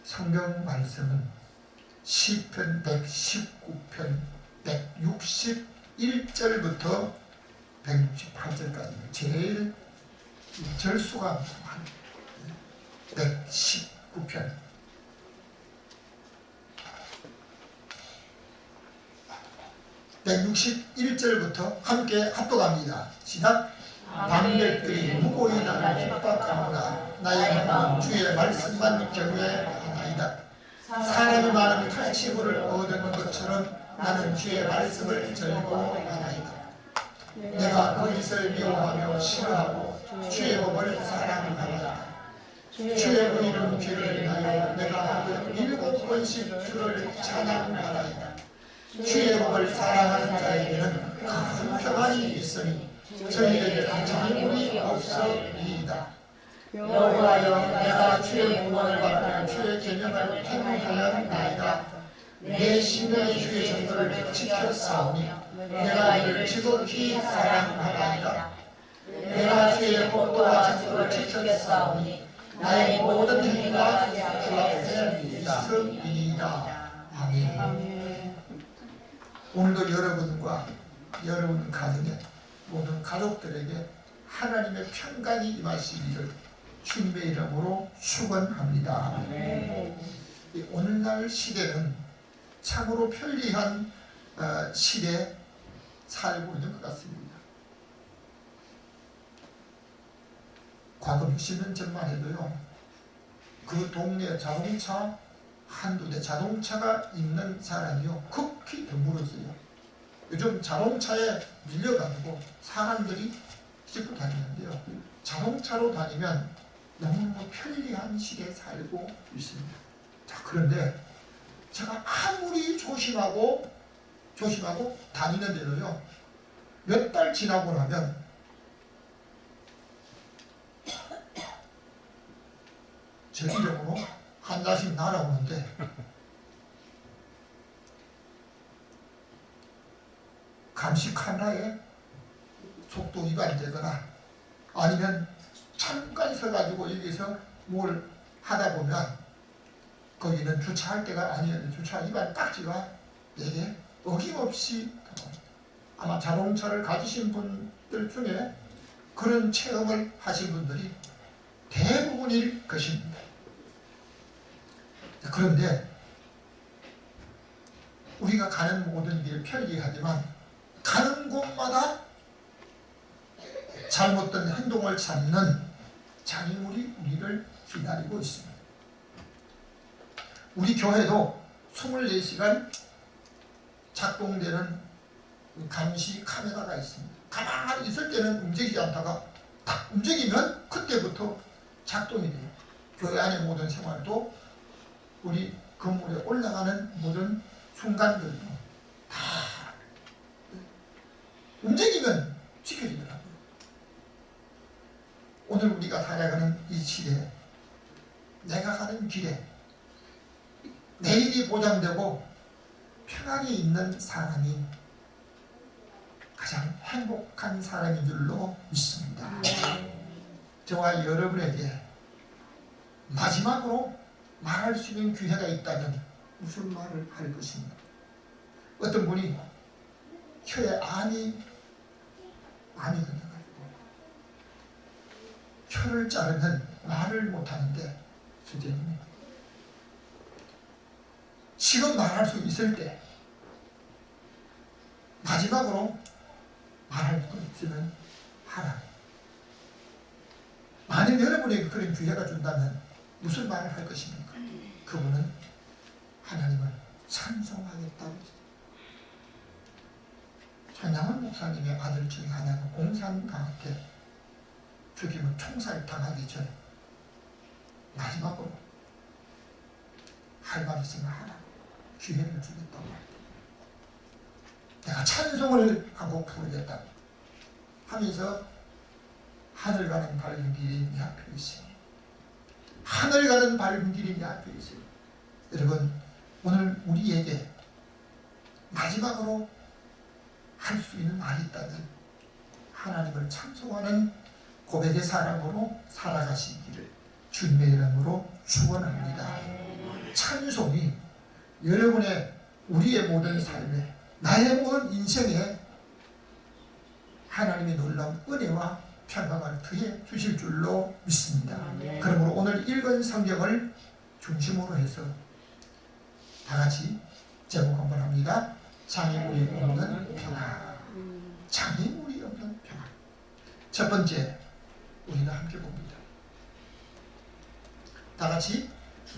성경 말씀은 시편 119편 161절부터 168절까지 제일 절수가 많은 119편. (161절부터) 함께 합독합니다. 시작. 방백들이 무고히 나를 핍박하노라. 나의 마음은 주의 말씀만 경외하나이다. 사람이 많은 탈취물을 얻은 것처럼 나는 주의 말씀을 즐거워하나이다. 내가 거짓을 미워하며 싫어하고 주의 법을 사랑하나이다. 주의 의로운 길을 인하여 내가 하루 7번씩 주를 찬양하나이다. 주의 법을 사랑하는 자에게는 큰 평안이 있으니 저희에게 장애물이 없으리이다. 여호와여, 내가 주의 구원을 받고 주의 계명을 행하였나이다. 내 심령이 주의 전도를 지켰사오니 내가 이를 지극히 사랑하나이다. 내가 주의 법도와 자수를 지켰사오니 나의 모든 행위가 주 앞에 있으리이다. 아멘. 오늘도 여러분과 여러분 가정의 모든 가족들에게 하나님의 평강이 임하시기를 주님의 이름으로 축원합니다. 오늘날 시대는 참으로 편리한 시대에 살고 있는 것 같습니다. 과거 60년 전만 해도요, 그 동네 자동차 한두 대 자동차가 있는 사람이요 극히 드물었어요. 요즘 자동차에 밀려가지고 사람들이 싣고 다니는데요, 자동차로 다니면 너무너무 편리한 시대에 살고 있습니다. 자, 그런데 제가 아무리 조심하고 다니는데도요, 몇 달 지나고 나면 제 이름으로 한 달씩 날아오는데 감시 카메라에 속도 위반이 되거나 아니면 잠깐 서가지고 여기서 뭘 하다 보면 거기는 주차할 때가 아니었는데 주차 위반 딱지가 내게 어김없이 들어옵니다. 아마 자동차를 가지신 분들 중에 그런 체험을 하신 분들이 대부분일 것입니다. 그런데 우리가 가는 모든 길이 편리하지만 가는 곳마다 잘못된 행동을 찾는 장애물이 우리를 기다리고 있습니다. 우리 교회도 24시간 작동되는 감시 카메라가 있습니다. 가만히 있을 때는 움직이지 않다가 딱 움직이면 그때부터 작동이 돼요. 교회 안의 모든 생활도 우리 건물에 올라가는 모든 순간들도 다 움직이면 지켜지더라고요. 오늘 우리가 살아가는 이 시대에 내가 가는 길에 내일이 보장되고 평안이 있는 사람이 가장 행복한 사람인 줄로 믿습니다. 저와 여러분에게 마지막으로 말할 수 있는 기회가 있다면 무슨 말을 할 것입니까? 어떤 분이 혀에 안이 걸려가지고 혀를 자르면 말을 못하는데, 선생님, 지금 말할 수 있을 때 마지막으로 말할 수 있으면 하라. 만약 여러분에게 그런 기회가 준다면 무슨 말을 할 것입니까? 그분은 하나님을 찬송하겠다고 했어요. 전양원 목사님의 아들 중에 하나가 공산당한테 죽임을 총살당하기 전에 마지막으로 할 말 있으면 하라. 기회를 주겠다고 말했다. 내가 찬송을 하고 부르겠다 하면서 하늘 가는 밝은 길이 내 앞에 있으니, 하늘 가는 밝은 길이 내 앞에 있으니, 여러분, 오늘 우리에게 마지막으로 할 수 있는 말이 있다면 하나님을 찬송하는 고백의 사람으로 살아가시기를 주님의 이름으로 축원합니다. 찬송이 여러분의 우리의 모든 삶에 나의 모든 인생에 하나님의 놀라운 은혜와 평강을 더해 주실 줄로 믿습니다. 그러므로 오늘 읽은 성경을 중심으로 해서 다 같이 제목 한번 합니다. 장애물이 없는 평화. 장애물이 없는 평화. 첫 번째, 우리가 함께 봅니다. 다 같이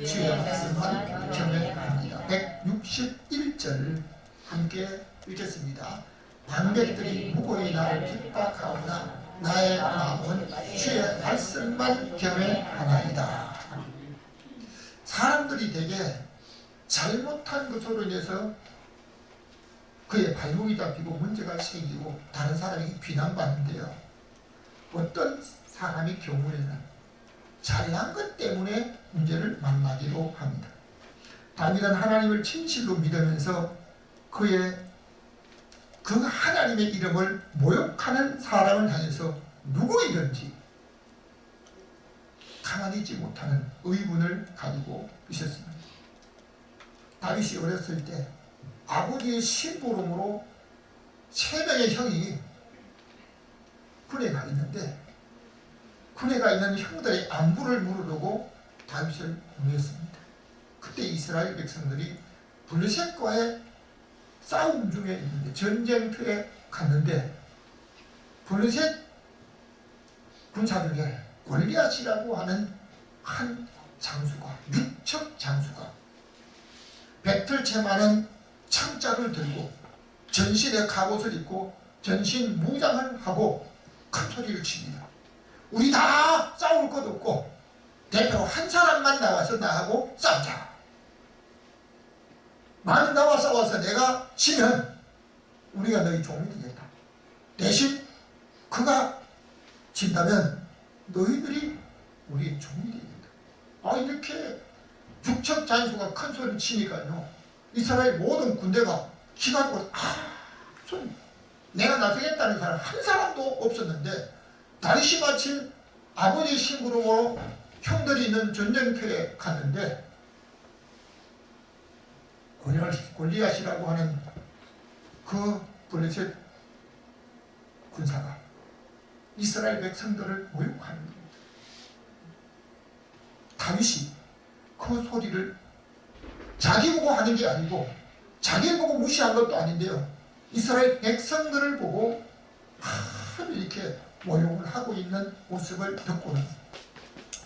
주의 말씀을 경외합니다. 161절 함께 읽겠습니다. 방백들이 무고히 나를 핍박하오나 나의 마음은 주의 말씀만 경외하나이다. 사람들이 대개 잘못한 것으로 인해서 그의 발목이 잡히고 문제가 생기고 다른 사람에게 비난받는데요. 어떤 사람의 경우에는 잘난 것 때문에 문제를 만나기도 합니다. 다윗은 하나님을 진실로 믿으면서 그 하나님의 이름을 모욕하는 사람을 향해서 누구이든지 가만히 있지 못하는 의문을 가지고 있었습니다. 다윗이 어렸을 때 아버지의 심부름으로 3명의 형이 군에 가 있는데 군에 가 있는 형들의 안부를 물으려고 다윗을 보냈습니다. 그때 이스라엘 백성들이 블레셋과의 싸움 중에 있는데 전쟁터에 갔는데 블레셋 군사 중에 골리앗이라고 하는 한 장수가, 육척 장수가 배틀채 많은 창자를 들고 전신에 갑옷을 입고 전신 무장을 하고 큰 소리를 칩니다. 우리 다 싸울 것 없고 대표 한 사람만 나와서 나하고 싸우자. 많이 나와 싸워서 내가 지면 우리가 너희 종이 되겠다. 대신 그가 진다면 너희들이 우리의 종이 되겠다. 이렇게 육척 장수가 큰 소리를 치니까요, 이스라엘 모든 군대가 기가지고 내가 나서겠다는 사람 한 사람도 없었는데 다윗이 마침 아버지 심부름으로 형들이 있는 전쟁터에 갔는데 골리앗이라고 하는 그 블레셋 군사가 이스라엘 백성들을 모욕하는 겁니다. 다윗이 그 소리를 자기 보고 하는 게 아니고 자기를 보고 무시한 것도 아닌데요, 이스라엘 백성들을 보고 이렇게 모욕을 하고 있는 모습을 듣고는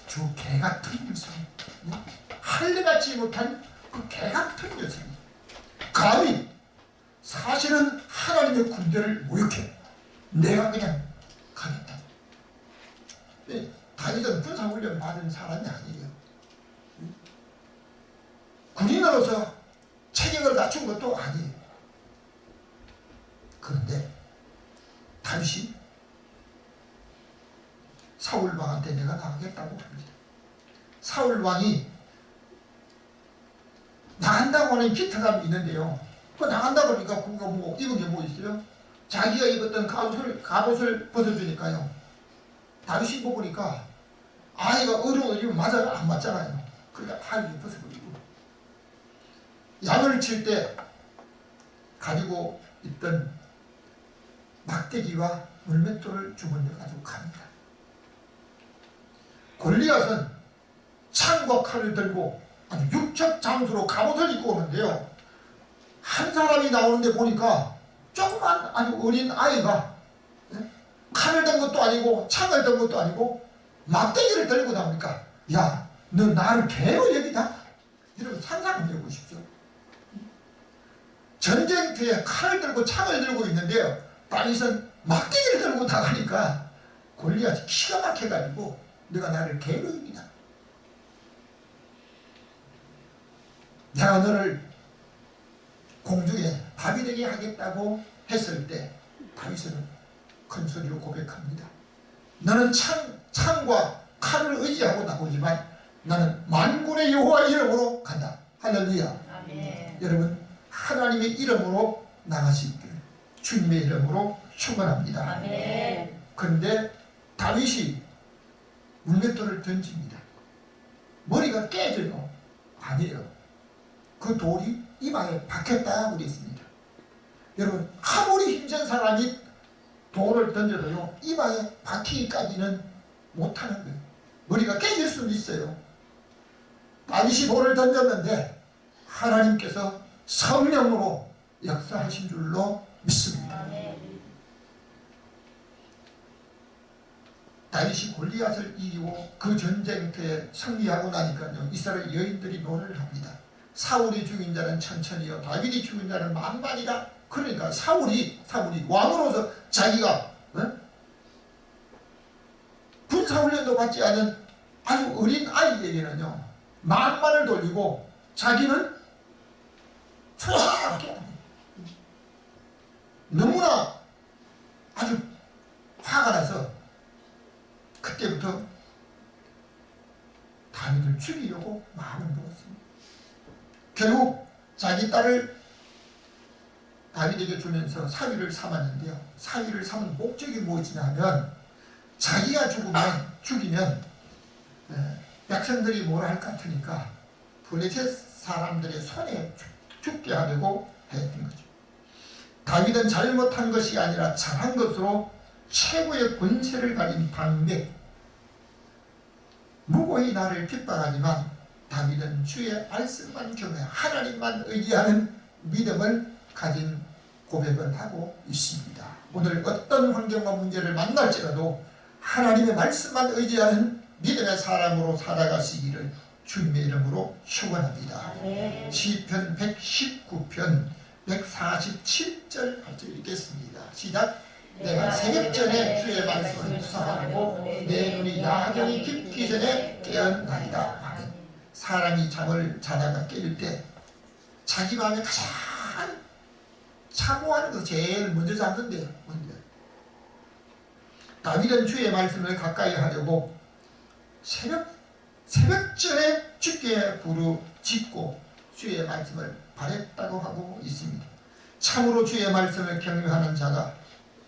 저 개같은 녀석, 할례받지 못한 그 개같은 녀석이 감히 사실은 하나님의 군대를 모욕해 내가 그냥 가겠다. 다윗은 군사훈련 받은 사람이 아니에요. 군인으로서 체격을 갖춘 것도 아니에요. 그런데 다윗이 사울왕한테 내가 나가겠다고 합니다. 사울왕이 나간다고 하는 기타감이 있는데요, 그 나간다고 그러니까 그거 뭐 입은 게 뭐 있어요? 자기가 입었던 갑옷을 벗어주니까요, 다윗이 입어보니까 아이가 어려운 입으면 맞아요? 안 맞잖아요. 그러니까 아이를 벗어버리고 양을 칠 때 가지고 있던 막대기와 물맷돌을 주머니에 가지고 갑니다. 골리앗은 창과 칼을 들고 아주 육척 장수로 갑옷을 입고 오는데요, 한 사람이 나오는데 보니까 조그만 아주 어린 아이가 칼을 든 것도 아니고 창을 든 것도 아니고 막대기를 들고 나오니까 야, 너 나를 개로 여기다? 이러면 상상을 해보십시오. 전쟁터에 칼을 들고 창을 들고 있는데요, 다윗은 막대기를 들고 나가니까 골리앗이 기가 막혀가지고 너가 나를 개로 여기다. 내가 너를 공중에 밥이 되게 하겠다고 했을 때 다윗은 큰 소리로 고백합니다. 너는 창과 칼을 의지하고 나오지만 나는 만군의 여호와 이름으로 간다. 할렐루야. 아멘. 여러분, 하나님의 이름으로 나가시길 주님의 이름으로 축원합니다. 아멘. 그런데 다윗이 물맷돌을 던집니다. 머리가 깨져요? 아니에요. 그 돌이 이마에 박혔다 그랬습니다. 여러분, 아무리 힘센 사람이 돌을 던져도요, 이마에 박히기까지는 못하는 거예요. 머리가 깨질 수는 있어요. 다윗이 돌을 던졌는데 하나님께서 성령으로 역사하신 줄로 믿습니다. 다윗이 골리앗을 이기고 그 전쟁터에 승리하고 나니까요, 이스라엘 여인들이 노래를 합니다. 사울이 죽인 자는 천천히요, 다윗이 죽인 자는 만만이다. 그러니까 사울이 왕으로서 자기가 군사훈련도 받지 않은 아주 어린 아이에게는요, 만만을 돌리고 자기는 천천히 너무나 아주 화가 나서 그때부터 다윗을 죽이려고 마음을 먹었습니다. 결국 자기 딸을 다윗에게 주면서 사위를 삼았는데요, 사위를 삼은 목적이 무엇이냐 하면, 자기가 죽이면 백성들이 뭐라 할 것 같으니까 블레셋 사람들의 손에 죽게 하려고 했던 거죠. 다윗은 잘못한 것이 아니라 잘한 것으로 최고의 권세를 가진 방백, 무고히 나를 핍박하지만 다윗은 주의 말씀만 경외, 하나님만 의지하는 믿음을 가진 고백을 하고 있습니다. 오늘 어떤 환경과 문제를 만날지라도 하나님의 말씀만 의지하는 믿음의 사람으로 살아가시기를 주님의 이름으로 축원합니다. 시편 119편 147절 8절 읽겠습니다. 시작. 내가 새벽전에 주의 말씀을 묵상하고 내 눈이 야경이 깊기 전에 깨어나이다. 아멘. 사람이 잠을 자다가 깰 때 자기 마음에 가장 사모하는 거 제일 먼저 잡는데요. 다윗은 주의 말씀을 가까이 하려고 새벽전에 주께 부르짖고 주의 말씀을 바랬다고 하고 있습니다. 참으로 주의 말씀을 경외하는 자가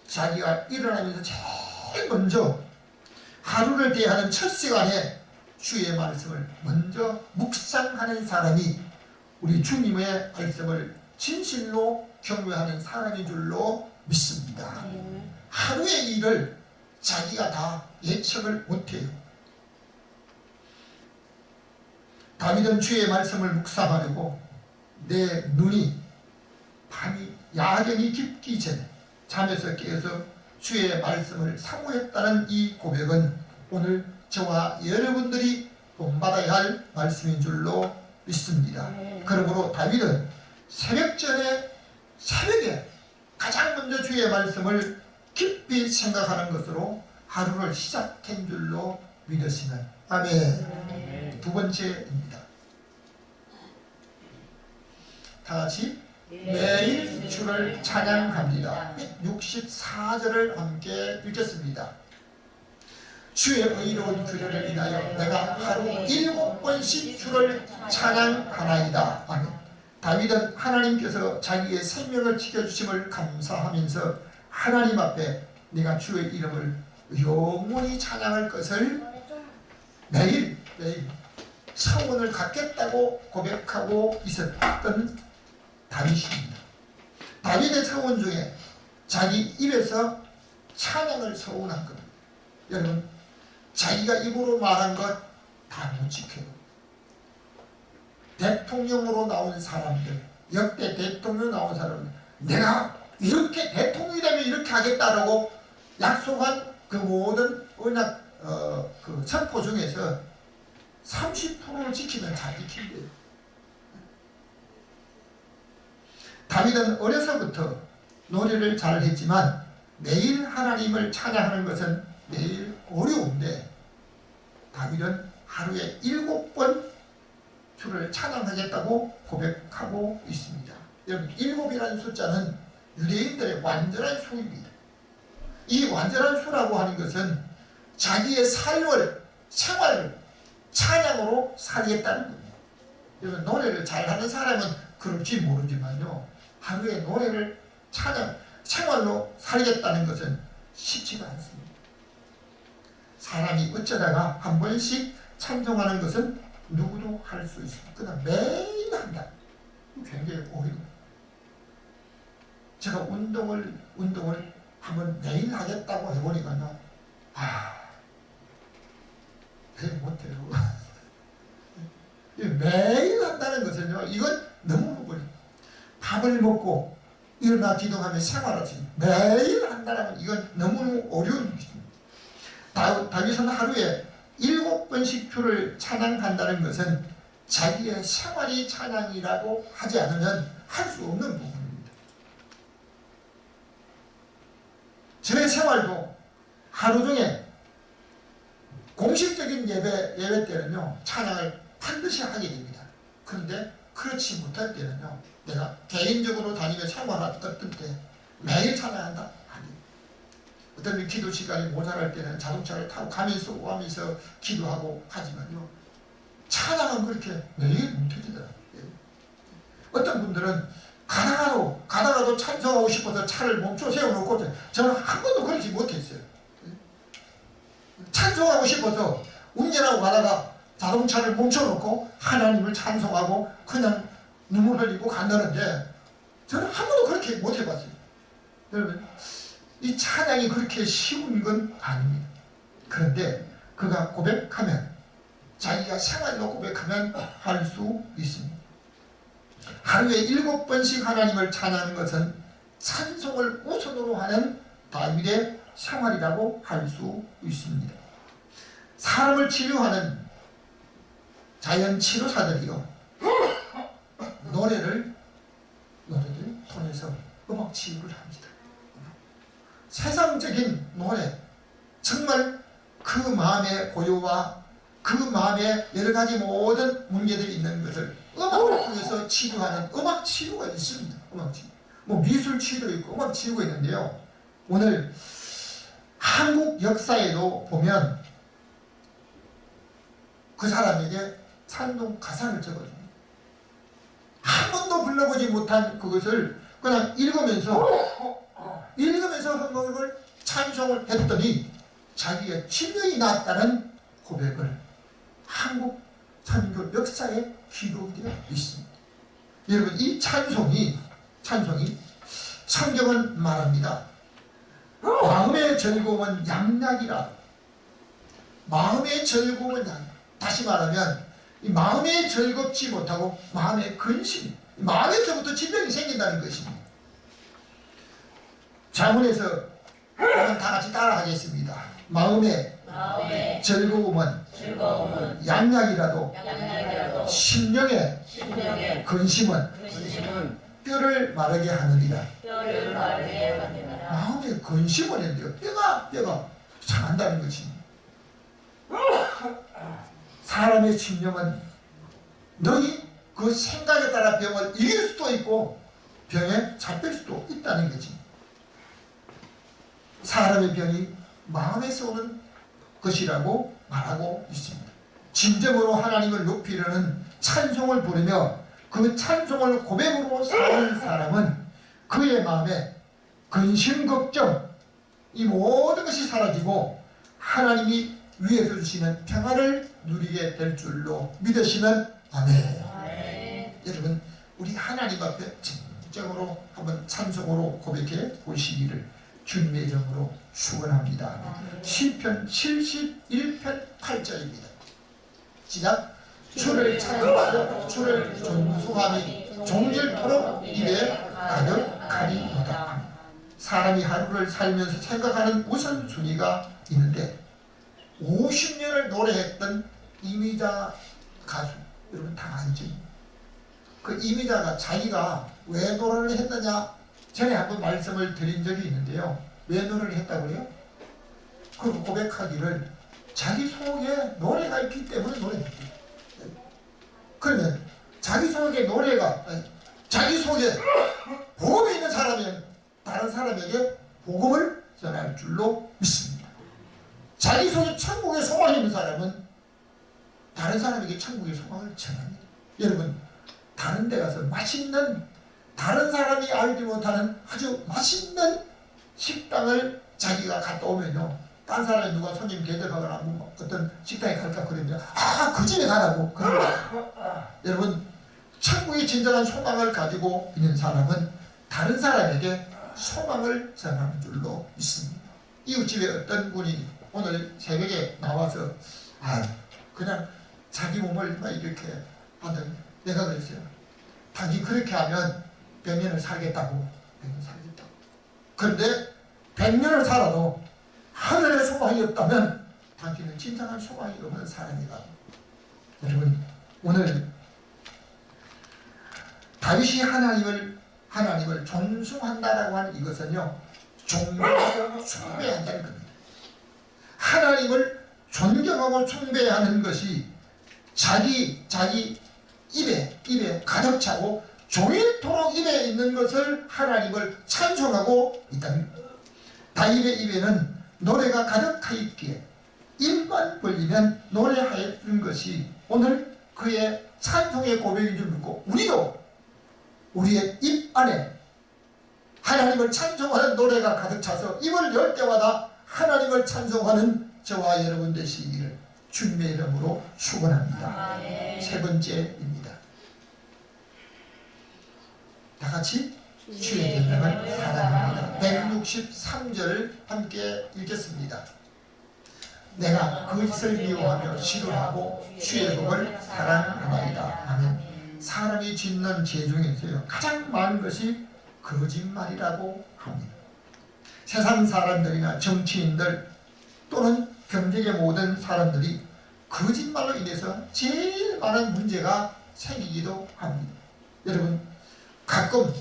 자기가 일어나면서 제일 먼저 하루를 대하는 첫 시간에 주의 말씀을 먼저 묵상하는 사람이 우리 주님의 말씀을 진실로 경외하는 사람인 줄로 믿습니다. 하루의 일을 자기가 다 예측을 못해요. 다윗은 주의 말씀을 묵상하려고 내 눈이 밤이 야경이 깊기 전에 잠에서 깨어서 주의 말씀을 사모했다는 이 고백은 오늘 저와 여러분들이 본받아야 할 말씀인 줄로 믿습니다. 그러므로 다윗은 새벽에 가장 먼저 주의 말씀을 깊이 생각하는 것으로 하루를 시작한 줄로 믿으시면 아멘. 두 번째입니다. 다 같이 매일 주를 찬양합니다. 164절을 함께 읽겠습니다. 주의 의로운 규례를 인하여 내가 하루 7번씩 주를 찬양하나이다. 아멘. 다윗은 하나님께서 자기의 생명을 지켜주심을 감사하면서 하나님 앞에 내가 주의 이름을 영원히 찬양할 것을 매일 서원을 갖겠다고 고백하고 있었던 다윗입니다. 다윗의 서원 중에 자기 입에서 찬양을 서원한 겁니다. 여러분, 자기가 입으로 말한 것 다 못 지켜요. 대통령으로 나온 사람들, 역대 대통령 나온 사람들, 내가 이렇게 대통령이 되면 이렇게 하겠다라고 약속한 그 모든 언약 그 선포 중에서 30%를 지키면 잘 지킨대요. 다윗은 어려서부터 노래를 잘 했지만 매일 하나님을 찬양하는 것은 매일 어려운데 다윗은 하루에 7번 주를 찬양하겠다고 고백하고 있습니다. 여러분, 7이라는 숫자는 유대인들의 완전한 수입니다. 이 완전한 수라고 하는 것은 자기의 생활을 찬양으로 살겠다는 겁니다. 여러분, 노래를 잘하는 사람은 그럴지 모르지만요, 하루에 노래를 생활로 살겠다는 것은 쉽지가 않습니다. 사람이 어쩌다가 한 번씩 찬송하는 것은 누구도 할 수 있습니다. 그러나 매일 한다. 굉장히 오히려 제가 운동을 한번 매일 하겠다고 해보니까요, 매일 못해요. 매일 한다는 것은요, 이건 너무 무거워요. 밥을 먹고 일어나 기도하며 생활하지 매일 한다는 건 이건 너무 어려운 일입니다. 다윗은 하루에 7번씩 주를 찬양한다는 것은 자기의 생활이 찬양이라고 하지 않으면 할 수 없는 부분입니다. 저의 생활도 하루 중에 공식적인 예배 때는요, 찬양을 반드시 하게 됩니다. 그런데 그렇지 못할 때는요, 내가 개인적으로 다니며 생활할 때 매일 찬양한다? 아니에요. 어떤 기도 시간이 모자랄 때는 자동차를 타고 가면서 오면서 기도하고 하지만요, 찬양은 그렇게 매일 못해지더라고요. 어떤 분들은 가다가도 찬송하고 싶어서 차를 멈춰 세워놓고, 저는 한 번도 그러지 못했어요. 찬송하고 싶어서 운전하고 가다가 자동차를 멈춰놓고 하나님을 찬송하고 그냥 눈물 흘리고 간다는데, 저는 한 번도 그렇게 못 해봤어요. 여러분, 이 찬양이 그렇게 쉬운 건 아닙니다. 그런데 그가 고백하면, 자기가 생활로 고백하면 할 수 있습니다. 하루에 7번씩 하나님을 찬양하는 것은 찬송을 우선으로 하는 다윗의 생활이라고 할 수 있습니다. 사람을 치료하는 자연 치료사들이요, 노래를 통해서 음악 치유를 합니다. 세상적인 노래, 정말 그 마음의 고요와 그 마음에 여러 가지 모든 문제들이 있는 것을 음악을 통해서 치료하는 음악 치료가 있습니다. 음악 치료. 미술 치료도 있고 음악 치료가 있는데요, 오늘 한국 역사에도 보면 그 사람에게 찬송 가사를 적어줍니다. 한 번도 불러보지 못한 그것을 그냥 읽으면서 한국을 찬송을 했더니 자기의 질병이 낫다는 고백을 한국 선교 역사에 기록이 되어 있습니다. 여러분, 이 찬송이 성경은 말합니다. 마음의 즐거움은 양약이라. 마음의 즐거움은 양약. 다시 말하면 이 마음에 즐겁지 못하고 마음의 근심, 마음에서부터 질병이 생긴다는 것입니다. 자문에서 한번 다 같이 따라하겠습니다. 마음의 즐거움은 양약이라도 심령의 근심은 뼈를 마르게 하느니라. 마음의 근심을 했는데요, 뼈가 상한다는 것입니다. 사람의 심령은 너희 그 생각에 따라 병을 이길 수도 있고 병에 잡힐 수도 있다는 거지. 사람의 병이 마음에서 오는 것이라고 말하고 있습니다. 진정으로 하나님을 높이려는 찬송을 부르며 그 찬송을 고백으로 사는 사람은 그의 마음에 근심, 걱정, 이 모든 것이 사라지고 하나님이 위에서 주시는 평안을 누리게 될 줄로 믿으시면 아멘. 여러분, 우리 하나님 앞에 진정으로 한번 찬송으로 고백해 보시기를 주님의 이름으로 축원합니다. 시편 71편 8절입니다. 시작. 주를 찬양하고 주를 존중함이 종일토록 입에 가득하리로다. 사람이 하루를 살면서 생각하는 우선순위가 있는데 50년을 노래했던 이미자 가수, 여러분 다 알죠? 그 이미자가 자기가 왜 노래를 했느냐, 전에 한번 말씀을 드린 적이 있는데요. 왜 노래를 했다고 그래요? 그 고백하기를 자기 속에 노래가 있기 때문에 노래했대요. 그러면 자기 속에 자기 속에 복음이 있는 사람이면 다른 사람에게 복음을 전할 줄로 믿습니다. 자기 속에 천국의 소망이 있는 사람은 다른 사람에게 천국의 소망을 전합니다. 여러분, 다른 데 가서 맛있는, 다른 사람이 알지 못하는 아주 맛있는 식당을 자기가 갔다 오면요, 딴 사람이 누가 손님 대접하거나 어떤 식당에 갈까 그러면 그 집에 가라고 그러고 여러분, 천국의 하나님이 진정한 소망을 가지고 있는 사람은 다른 사람에게 소망을 전하는 줄로 믿습니다. 이웃집에 어떤 분이 오늘 새벽에 나와서 그냥 자기 몸을 막 이렇게 하더니 내가 그랬어요. 당신 그렇게 하면 100년을 살겠다고. 100년 살겠다고. 그런데 100년을 살아도 하늘의 소망이 없다면 당신은 진정한 소망이 없는 사람이다. 여러분, 오늘 다윗이 하나님을 존중한다라고 하는 이것은요, 존경하고 숭배한다는 겁니다. 하나님을 존경하고 숭배하는 것이 자기 입에 가득 차고 종일토록 입에 있는 것을 하나님을 찬송하고 있다는 겁니다. 다윗의 입에는 노래가 가득하 있기에 입만 벌리면 노래하는 것이 오늘 그의 찬송의 고백인 줄 믿고, 우리도 우리의 입 안에 하나님을 찬송하는 노래가 가득 차서 입을 열 때마다 하나님을 찬송하는 저와 여러분 되시기를 주님의 이름으로 축원합니다. 세 번째입니다. 다 같이 주의 계명을 사랑합니다. 163절을 함께 읽겠습니다. 내가 거짓을 미워하며 싫어하고 주의 법을 사랑하나이다. 아멘. 사람이 짓는 죄 중에서요, 가장 많은 것이 거짓말이라고 합니다. 세상 사람들이나 정치인들 또는 경제의 모든 사람들이 거짓말로 인해서 제일 많은 문제가 생기기도 합니다. 여러분, 가끔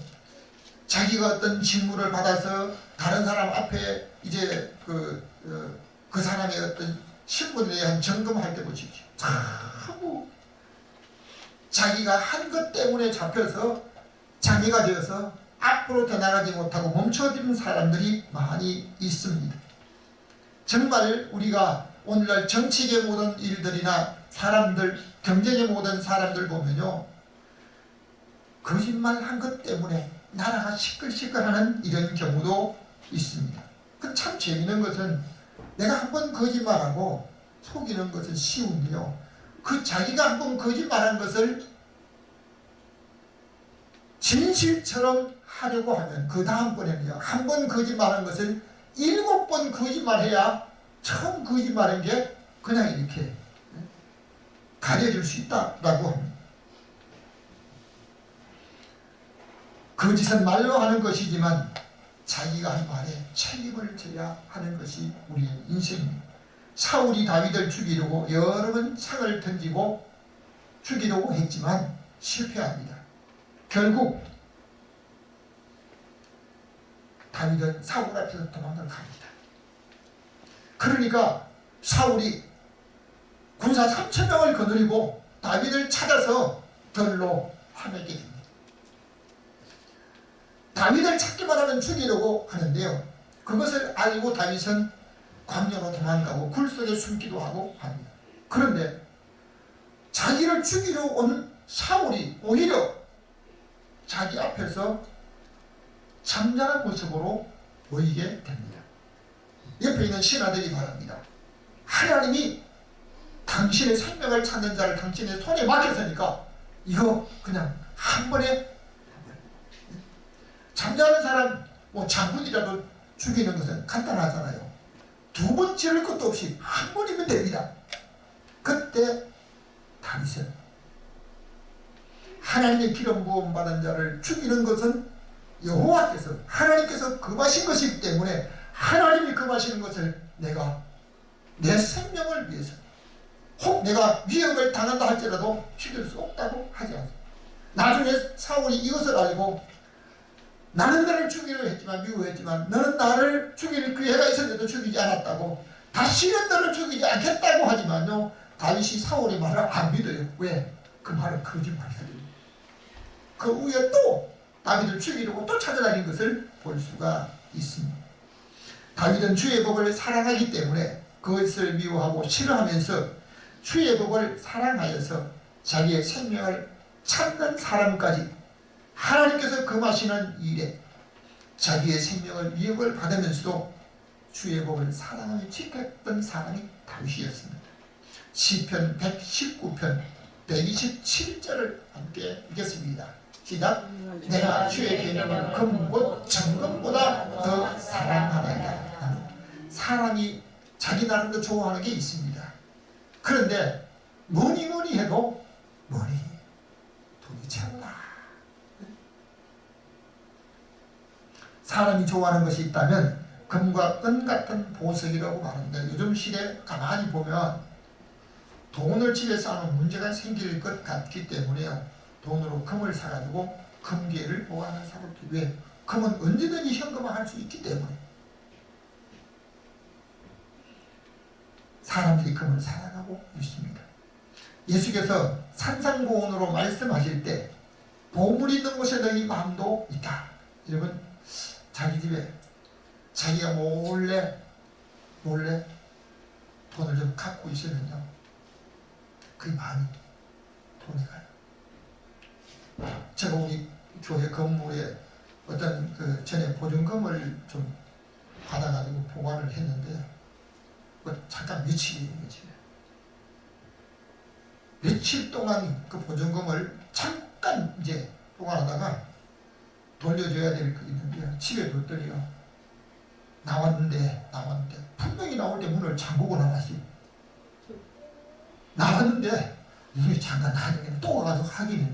자기가 어떤 직무를 받아서 다른 사람 앞에 이제 그 사람의 어떤 신분에 대한 점검할 때 보십시오. 자꾸 자기가 한 것 때문에 잡혀서 장애가 되어서 앞으로 더 나가지 못하고 멈춰지는 사람들이 많이 있습니다. 정말 우리가 오늘날 정치계 모든 일들이나 사람들, 경제계 모든 사람들 보면요, 거짓말 한 것 때문에 나라가 시끌시끌하는 이런 경우도 있습니다. 그 참 재미있는 것은 내가 한번 거짓말하고 속이는 것은 쉬운데요, 그 자기가 한번 거짓말한 것을 진실처럼 하려고 하면 그 다음번에는요, 한 번 거짓말한 것을 7번 거짓말해야 처음 거짓말한 게 그냥 이렇게 가려질 수 있다라고 합니다. 거짓은 말로 하는 것이지만 자기가 한 말에 책임을 져야 하는 것이 우리의 인생입니다. 사울이 다윗을 죽이려고 여러 번 창을 던지고 죽이려고 했지만 실패합니다. 결국 다윗은 사울 앞에서 도망을 갑니다. 그러니까 사울이 군사 3,000명을 거느리고 다윗을 찾아서 들로 파내게 됩니다. 다윗을 찾기만 하면 죽이려고 하는데요, 그것을 알고 다윗은 광야로 도망가고 굴 속에 숨기도 하고 합니다. 그런데 자기를 죽이려 온 사울이 오히려 자기 앞에서 잠잠한 모습으로 보이게 됩니다. 옆에 있는 신하들이 말합니다. 하나님이 당신의 생명을 찾는 자를 당신의 손에 맡겼으니까 이거 그냥 한 번에, 잠자는 사람 장군이라도 죽이는 것은 간단하잖아요. 두 번 지를 것도 없이 한 번이면 됩니다. 그때 다윗은 하나님의 기름 부음 받은 자를 죽이는 것은 여호와께서, 하나님께서 금하신 것이기 때문에 하나님이 금하시는 것을 내가 내 생명을 위해서, 혹 내가 위협을 당한다 할지라도 죽일 수 없다고 하지 않습니다. 나중에 사울이 이것을 알고 나는 너를 죽이려 했지만 미워했지만 너는 나를 죽일 기회가 있었는데도 죽이지 않았다고, 다시는 너를 죽이지 않겠다고 하지만요, 다윗이 사울의 말을 안 믿어요. 왜? 그 말은 거짓말이거든요. 그 후에 또 다윗을 죽이려고 또 찾아다닌 것을 볼 수가 있습니다. 다윗은 주의 법을 사랑하기 때문에 그것을 미워하고 싫어하면서 주의 법을 사랑하여서 자기의 생명을 찾는 사람까지 하나님께서 금하시는 일에 자기의 생명을 위협을 받으면서도 주의 법을 사랑하며 지켰던 사람이 다윗이었습니다. 시편 119편 127절을 함께 읽겠습니다. 시작. 내가 주의 계명은 금곧 정금보다 더 사랑하나이다. 사람이 자기 나름대로 좋아하는 게 있습니다. 그런데 뭐니 해도 돈이 채운다. 사람이 좋아하는 것이 있다면 금과 은 같은 보석이라고 말하는데, 요즘 시대 가만히 보면 돈을 집에서 하는 문제가 생길 것 같기 때문에요, 돈으로 금을 사가지고 금괴를 보관하는 사람들. 왜? 금은 언제든지 현금화할 수 있기 때문에. 사람들이 금을 사랑하고 있습니다. 예수께서 산상보훈으로 말씀하실 때 보물이 있는 곳에 너희 마음도 있다. 여러분, 자기 집에 자기가 몰래 돈을 좀 갖고 있으면요, 그 마음이 돈이 가요. 제가 우리 교회 건물에 어떤 전에 보증금을 좀 받아가지고 보관을 했는데, 잠깐 며칠 동안 그 보증금을 잠깐 이제 보관하다가 돌려줘야 될 게 있는데요, 집에 뒀더니요, 나왔는데 분명히 나올 때 문을 잠그고 나왔어요. 나왔는데 문이 잠깐 나중에 또 와가지고 확인해.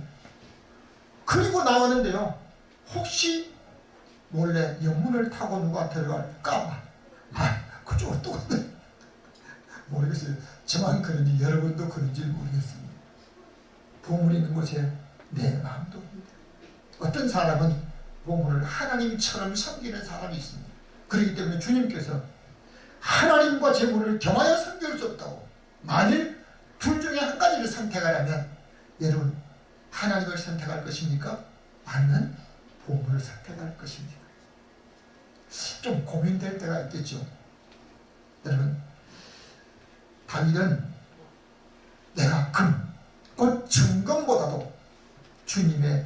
그리고 나왔는데요, 혹시 몰래 옆문을 타고 누가 들어갈까 봐 그쪽으로 또 모르겠어요. 저만 그런지 여러분도 그런지 모르겠습니다. 보물이 있는 곳에 내 마음도 있다. 어떤 사람은 보물을 하나님처럼 섬기는 사람이 있습니다. 그렇기 때문에 주님께서 하나님과 재물을 겸하여 섬길 수 없다고. 만일 둘 중에 한 가지를 선택하려면 여러분, 하나님을 선택할 것입니까? 아니면 보물을 선택할 것입니까? 좀 고민될 때가 있겠죠. 여러분, 다윗은 내가 금, 곧 정금보다도 주님의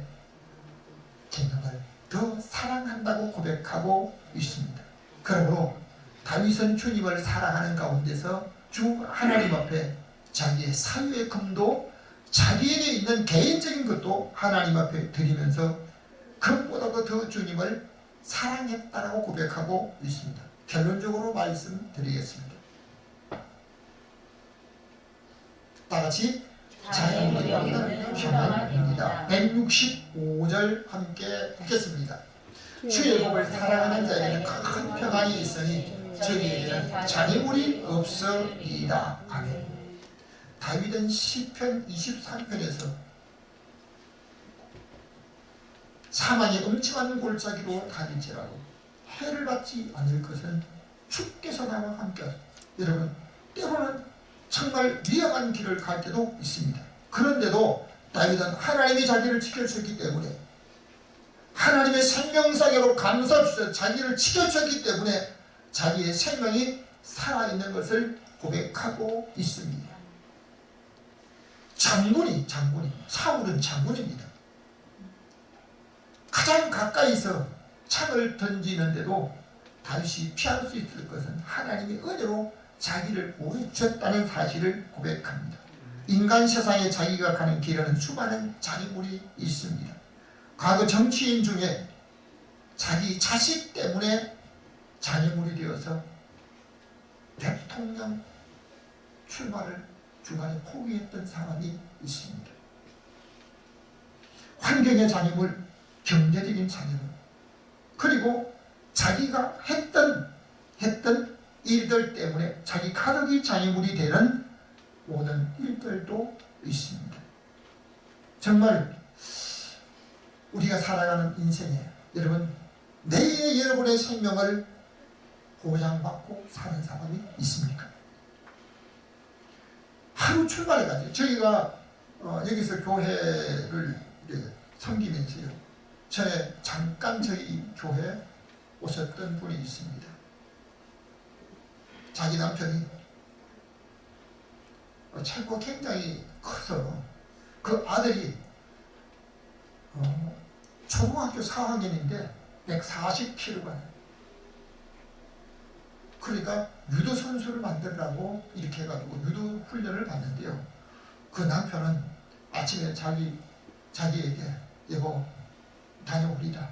계명을 더 사랑한다고 고백하고 있습니다. 그러므로 다윗은 주님을 사랑하는 가운데서 주 하나님 앞에 자기의 사유의 금도 자기에게 있는 개인적인 것도 하나님 앞에 드리면서 금보다도 더 주님을 사랑했다라고 고백하고 있습니다. 결론적으로 말씀드리겠습니다. 다같이 장애물이 없는 평안입니다. 165절 함께 읽겠습니다. 주의 복을 사랑하는 자에게는 큰 평안이 있으니 저희에게는 장애물이 없으리이다. 아멘. 다윗은 시편 23편에서 사망의 엄청난 골짜기로 다닐지라도 해를 받지 않을 것은 주께서 나와 함께하소서. 여러분, 때로는 정말 위험한 길을 갈 때도 있습니다. 그런데도 다윗은 하나님이 자기를 지켜주셨기 때문에, 하나님의 생명사계로 감싸주셔서 자기를 지켜주셨기 때문에 자기의 생명이 살아있는 것을 고백하고 있습니다. 사울은 장군입니다. 가장 가까이서 창을 던지는데도 다윗이 피할 수 있을 것은 하나님의 은혜로 자기를 보호해주셨다는 사실을 고백합니다. 인간 세상에 자기가 가는 길에는 수많은 장애물이 있습니다. 과거 정치인 중에 자기 자식 때문에 장애물이 되어서 대통령 출마를 중간에 포기했던 사람이 있습니다. 환경의 장애물, 경제적인 장애물, 그리고 자기가 했던 일들 때문에 자기 가족이 장애물이 되는 모든 일들도 있습니다. 정말 우리가 살아가는 인생에 여러분, 내일의 여러분의 생명을 보장받고 사는 사람이 있습니까? 하루 출발해가지고 저희가 여기서 교회를 섬기면서요, 전에 잠깐 저희 교회에 오셨던 분이 있습니다. 자기 남편이 체구가 굉장히 커서 그 아들이 초등학교 4학년인데 140kg가, 그러니까 유도 선수를 만들라고 이렇게 해가지고 유도 훈련을 받는데요, 그 남편은 아침에 자기에게 여보 다녀오리라.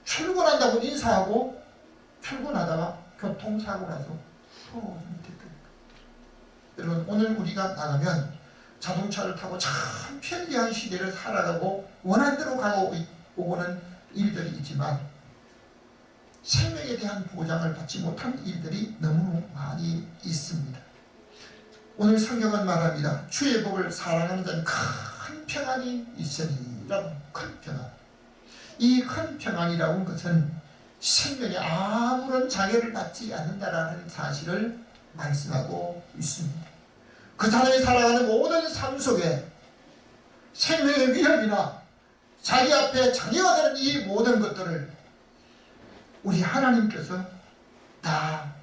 출근한다고 인사하고 출근하다가 교통사고 나서 소음이 됐거든요. 여러분 오늘 우리가 나가면 자동차를 타고 참 편리한 시대를 살아가고 원한대로 가고 오고는 일들이 있지만 생명에 대한 보장을 받지 못한 일들이 너무 많이 있습니다. 오늘 성경은 말합니다. 주의 복을 사랑하는 자는 큰 평안이 있으리라고. 큰 평안. 이 큰 평안이라는 것은 생명에 아무런 장애를 받지 않는다라는 사실을 말씀하고 있습니다. 그 사람이 살아가는 모든 삶 속에 생명의 위협이나 자기 앞에 장애가 되는 이 모든 것들을 우리 하나님께서 다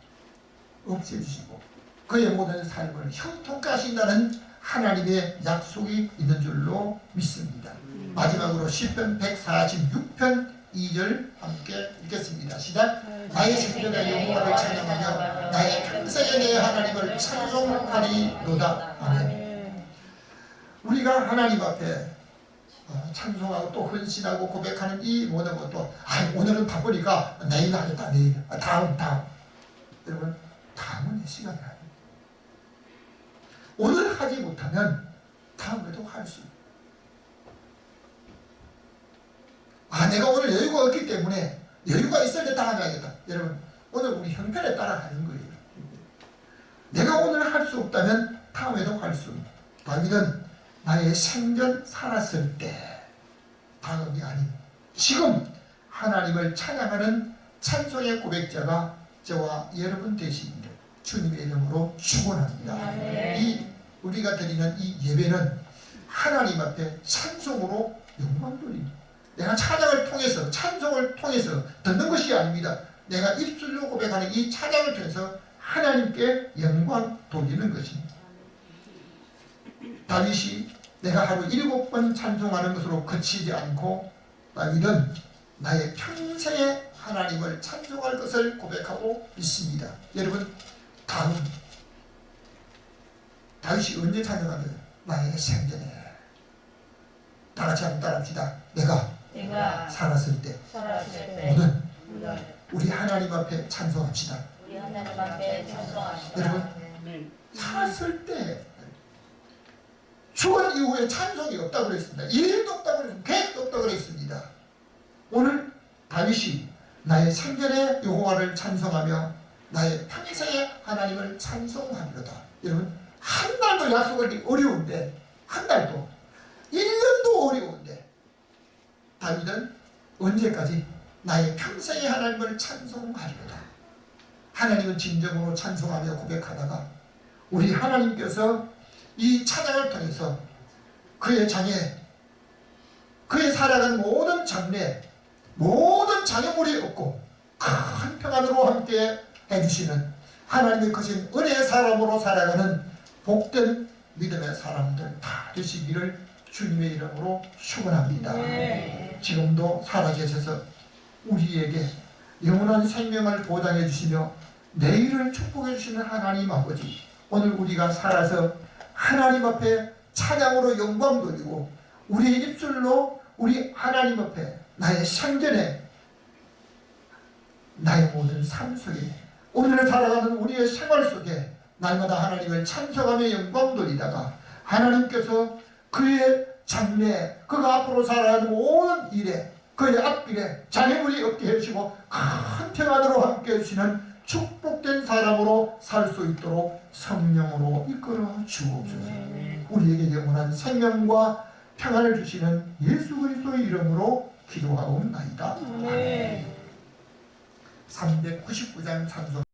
없애주시고 그의 모든 삶을 형통케 하신다는 하나님의 약속이 있는 줄로 믿습니다. 마지막으로 시편 146편 2절 함께 읽겠습니다. 시작. 나의 생전에 여호와를 찬양하며 나의 평생에 내 하나님을 찬송하리로다. 아멘. 우리가 하나님 앞에 찬송하고 또 헌신하고 고백하는 이 모든 것도 오늘은 바쁘니까 내일 하겠다. 내일 다음 여러분 다음은 내 시간이 아닙니다. 오늘 하지 못하면 다음에도 할 수 있어요. 내가 오늘 여유가 없기 때문에 여유가 있을 때 다음에 하겠다. 여러분 오늘 우리 형편에 따라 가는 거예요. 내가 오늘 할 수 없다면 다음에도 할 수 없다. 다윗은 나의 생전 살았을 때 다음이 아닌 지금 하나님을 찬양하는 찬송의 고백자가 저와 여러분 되십니다. 주님의 이름으로 축원합니다. 이 우리가 드리는 이 예배는 하나님 앞에 찬송으로 영광 돌립니다. 내가 찬양을 통해서 찬송을 통해서 듣는 것이 아닙니다. 내가 입술로 고백하는 이 찬양을 통해서 하나님께 영광 돌리는 것입니다. 다윗이 내가 하루 7번 찬송하는 것으로 그치지 않고 다윗은 나의 평생에 하나님을 찬송할 것을 고백하고 있습니다. 여러분 다음 다윗이 언제 찬송하는 거예요? 나의 생전에. 다 같이 한번 따라합시다. 내가 살았을 때 오늘 우리 하나님 앞에 찬송합시다. 우리 하나님 앞에 찬송합시다. 여러분 살았을 때 죽은 이후에 찬송이 없다고 그랬습니다. 일도 없다고 그랬습니다. 계획도 없다고 그랬습니다. 오늘 다윗이 나의 생전에 여호와를 찬송하며 나의 평생에 하나님을 찬송하리로다. 여러분 한 달도 약속하기 어려운데 한 달도 1년도 어려운데 다윗은 언제까지 나의 평생에 하나님을 찬송하리로다. 하나님은 진정으로 찬송하며 고백하다가 우리 하나님께서 이 찬양을 통해서 그의 장애, 그의 살아가는 모든 장래, 모든 장애물이 없고 큰 평안으로 함께 해주시는 하나님의 크신 은혜의 사람으로 살아가는 복된 믿음의 사람들 다 되시기를 주님의 이름으로 축원합니다. 지금도 살아계셔서 우리에게 영원한 생명을 보장해 주시며 내일을 축복해 주시는 하나님 아버지, 오늘 우리가 살아서 하나님 앞에 찬양으로 영광 돌리고 우리의 입술로 우리 하나님 앞에 나의 생전에 나의 모든 삶 속에 오늘을 살아가는 우리의 생활 속에 날마다 하나님을 찬송하며 영광 돌리다가 하나님께서 그의 장래, 그가 앞으로 살아가는 모든 일에 그의 앞길에 장애물이 없게 해주시고 큰 평안으로 함께 해주시는 축복된 사람으로 살 수 있도록 성령으로 이끌어 주옵소서. 우리에게 영원한 생명과 평안을 주시는 예수 그리스도의 이름으로 기도하옵나이다. 399장 찬송